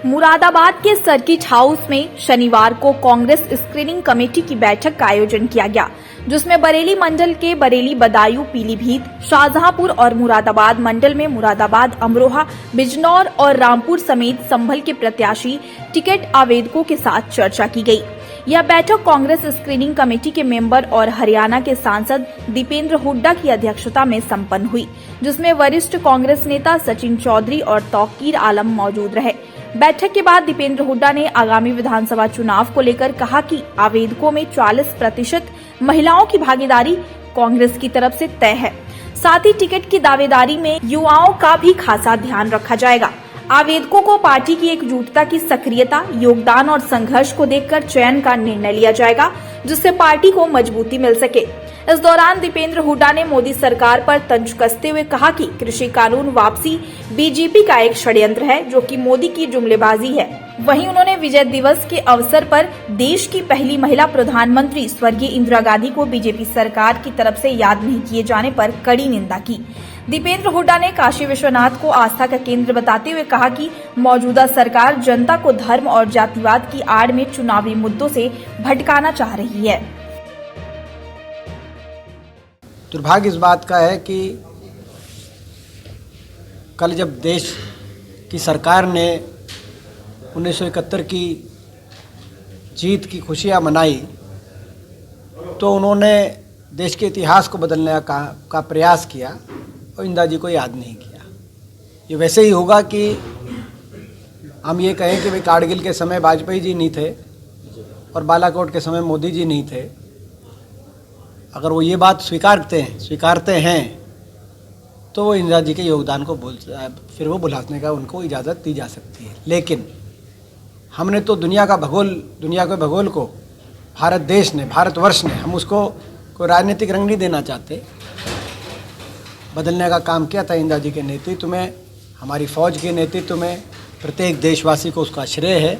मुरादाबाद के circuit house में शनिवार को कांग्रेस स्क्रीनिंग कमेटी की बैठक का आयोजन किया गया, जिसमें बरेली मंडल के बरेली, बदायूं, पीलीभीत, शाहजहांपुर और मुरादाबाद मंडल में मुरादाबाद, अमरोहा, बिजनौर और रामपुर समेत संभल के प्रत्याशी टिकट आवेदकों के साथ चर्चा की गई। यह बैठक कांग्रेस स्क्रीनिंग कमेटी के मेंबर और हरियाणा के सांसद दीपेंद्र हुड्डा की अध्यक्षता में संपन्न हुई, जिसमें वरिष्ठ कांग्रेस नेता सचिन चौधरी और तौकीर आलम मौजूद रहे। बैठक के बाद दीपेंद्र हुड्डा ने आगामी विधानसभा चुनाव को लेकर कहा कि आवेदकों में 40% महिलाओं की भागीदारी कांग्रेस की तरफ से तय है। साथ ही टिकट की दावेदारी में युवाओं का भी खासा ध्यान रखा जाएगा। आवेदकों को पार्टी की एकजुटता की सक्रियता, योगदान और संघर्ष को देखकर चयन का निर्णय लिया जाएगा, जिससे पार्टी को मजबूती मिल सके। इस दौरान दीपेंद्र हुड्डा ने मोदी सरकार पर तंज कसते हुए कहा कि कृषि कानून वापसी बीजेपी का एक षड्यंत्र है, जो कि मोदी की जुमलेबाजी है। वहीं उन्होंने विजय दिवस के अवसर पर देश की पहली महिला प्रधानमंत्री स्वर्गीय इंदिरा गांधी को बीजेपी सरकार की तरफ से याद नहीं किए जाने पर कड़ी निंदा की। दीपेंद्र हुड्डा ने काशी विश्वनाथ को आस्था का केंद्र बताते हुए कहा कि मौजूदा सरकार जनता को धर्म और जातिवाद की आड़ में चुनावी मुद्दों से भटकाना चाह रही है। दुर्भाग्य इस बात का है कि कल जब देश की सरकार ने 1971 की जीत की खुशियां मनाई, तो उन्होंने देश के इतिहास को बदलने का प्रयास किया और इंदिरा जी को याद नहीं किया। ये वैसे ही होगा कि हम ये कहें कि भाई कारगिल के समय वाजपेयी जी नहीं थे और बालाकोट के समय मोदी जी नहीं थे। अगर वो ये बात स्वीकारते हैं तो वो इंदिरा जी के योगदान को फिर वो भुलाने का उनको इजाज़त दी जा सकती है। लेकिन हमने तो दुनिया के भूगोल को भारतवर्ष ने हम उसको कोई राजनीतिक रंग नहीं देना चाहते, बदलने का काम किया था इंदिरा जी के नेतृत्व में, हमारी फौज के नेतृत्व में। प्रत्येक देशवासी को उसका श्रेय है।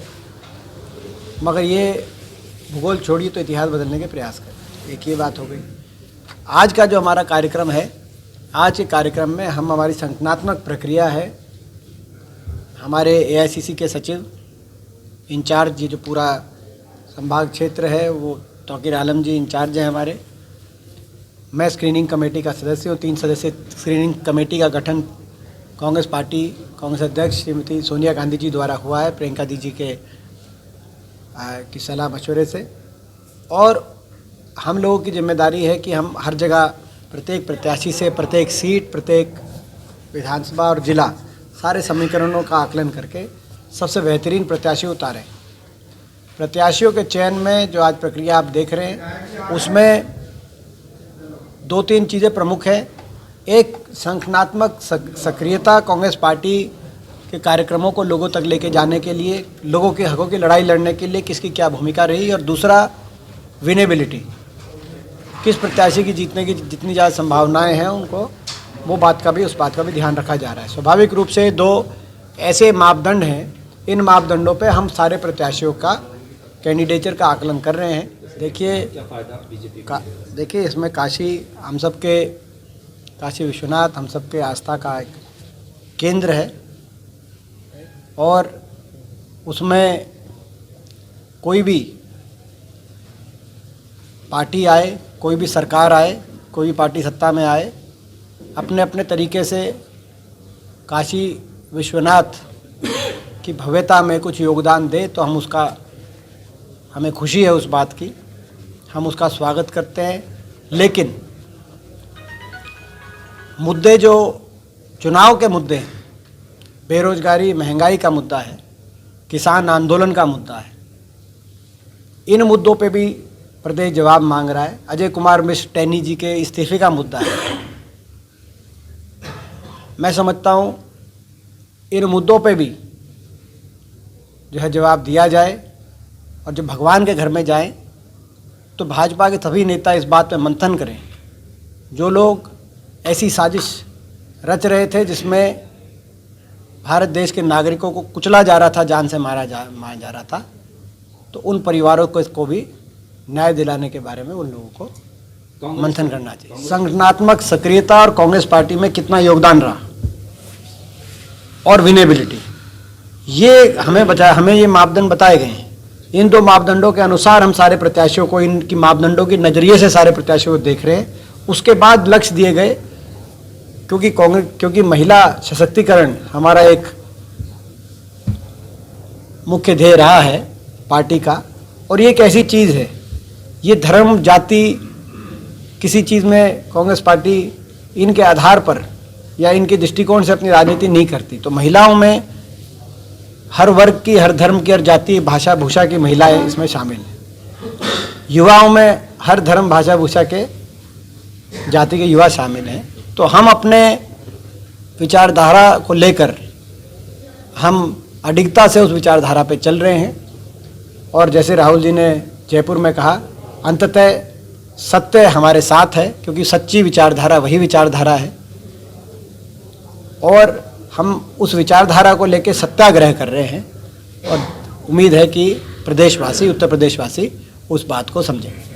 मगर ये भूगोल छोड़िए तो इतिहास बदलने के प्रयास करें। एक ये बात हो गई। आज का जो हमारा कार्यक्रम है, आज के कार्यक्रम में हम हमारी संगठनात्मक प्रक्रिया है, हमारे एआईसीसी के सचिव इंचार्ज, ये जो पूरा संभाग क्षेत्र है वो तौकीर आलम जी इंचार्ज हैं हमारे। मैं स्क्रीनिंग कमेटी का सदस्य हूँ। 3 सदस्य स्क्रीनिंग कमेटी का गठन कांग्रेस पार्टी, कांग्रेस अध्यक्ष श्रीमती सोनिया गांधी जी द्वारा हुआ है, प्रियंका दी जी की सलाह मशवरे से। और हम लोगों की जिम्मेदारी है कि हम हर जगह प्रत्येक प्रत्याशी से प्रत्येक सीट, प्रत्येक विधानसभा और जिला सारे समीकरणों का आकलन करके सबसे बेहतरीन प्रत्याशी उतारें। प्रत्याशियों के चयन में जो आज प्रक्रिया आप देख रहे हैं, उसमें 2-3 चीज़ें प्रमुख हैं। एक, संगठनात्मक सक्रियता, कांग्रेस पार्टी के कार्यक्रमों को लोगों तक लेके जाने के लिए, लोगों के हकों की लड़ाई लड़ने के लिए किसकी क्या भूमिका रही। और दूसरा, विनेबिलिटी, किस प्रत्याशी की जीतने की जितनी ज़्यादा संभावनाएं हैं उनको, उस बात का भी ध्यान रखा जा रहा है। स्वाभाविक रूप से 2 ऐसे मापदंड हैं, इन मापदंडों पे हम सारे प्रत्याशियों का कैंडिडेचर का आकलन कर रहे हैं। देखिए इसमें काशी विश्वनाथ हम सबके आस्था का एक केंद्र है, और उसमें कोई भी पार्टी आए, कोई भी सरकार आए, कोई भी पार्टी सत्ता में आए, अपने अपने तरीके से काशी विश्वनाथ की भव्यता में कुछ योगदान दे, तो हमें खुशी है उस बात की, हम उसका स्वागत करते हैं। लेकिन मुद्दे जो चुनाव के मुद्दे हैं, बेरोजगारी, महंगाई का मुद्दा है, किसान आंदोलन का मुद्दा है, इन मुद्दों पे भी प्रदेश जवाब मांग रहा है। अजय कुमार मिश्र टैनी जी के इस्तीफे का मुद्दा है। मैं समझता हूँ इन मुद्दों पे भी जो है जवाब दिया जाए, और जब भगवान के घर में जाएं तो भाजपा के सभी नेता इस बात पे मंथन करें। जो लोग ऐसी साजिश रच रहे थे जिसमें भारत देश के नागरिकों को कुचला जा रहा था, जान से मारा जा रहा था, तो उन परिवारों को इसको भी न्याय दिलाने के बारे में उन लोगों को मंथन करना चाहिए। संगठनात्मक सक्रियता और कांग्रेस पार्टी में कितना योगदान रहा, और विनेबिलिटी, ये हमें ये मापदंड बताए गए हैं। इन दो मापदंडों के अनुसार हम सारे प्रत्याशियों को, इनकी मापदंडों के नजरिए से सारे प्रत्याशियों को देख रहे हैं। उसके बाद लक्ष्य दिए गए, क्योंकि महिला सशक्तिकरण हमारा एक मुख्य ध्येय रहा है पार्टी का, और ये एक ऐसी चीज़ है, ये धर्म जाति किसी चीज़ में कांग्रेस पार्टी इनके आधार पर या इनके दृष्टिकोण से अपनी राजनीति नहीं करती। तो महिलाओं में हर वर्ग की, हर धर्म की, हर जाति भाषा भूषा की महिलाएं इसमें शामिल हैं। युवाओं में हर धर्म भाषा भूषा के जाति के युवा शामिल हैं। तो हम अपने विचारधारा को लेकर हम अडिगता से उस विचारधारा पे चल रहे हैं। और जैसे राहुल जी ने जयपुर में कहा, अंततः सत्य हमारे साथ है, क्योंकि सच्ची विचारधारा वही विचारधारा है। और हम उस विचारधारा को लेकर सत्याग्रह कर रहे हैं, और उम्मीद है कि प्रदेशवासी, उत्तर प्रदेशवासी उस बात को समझेंगे।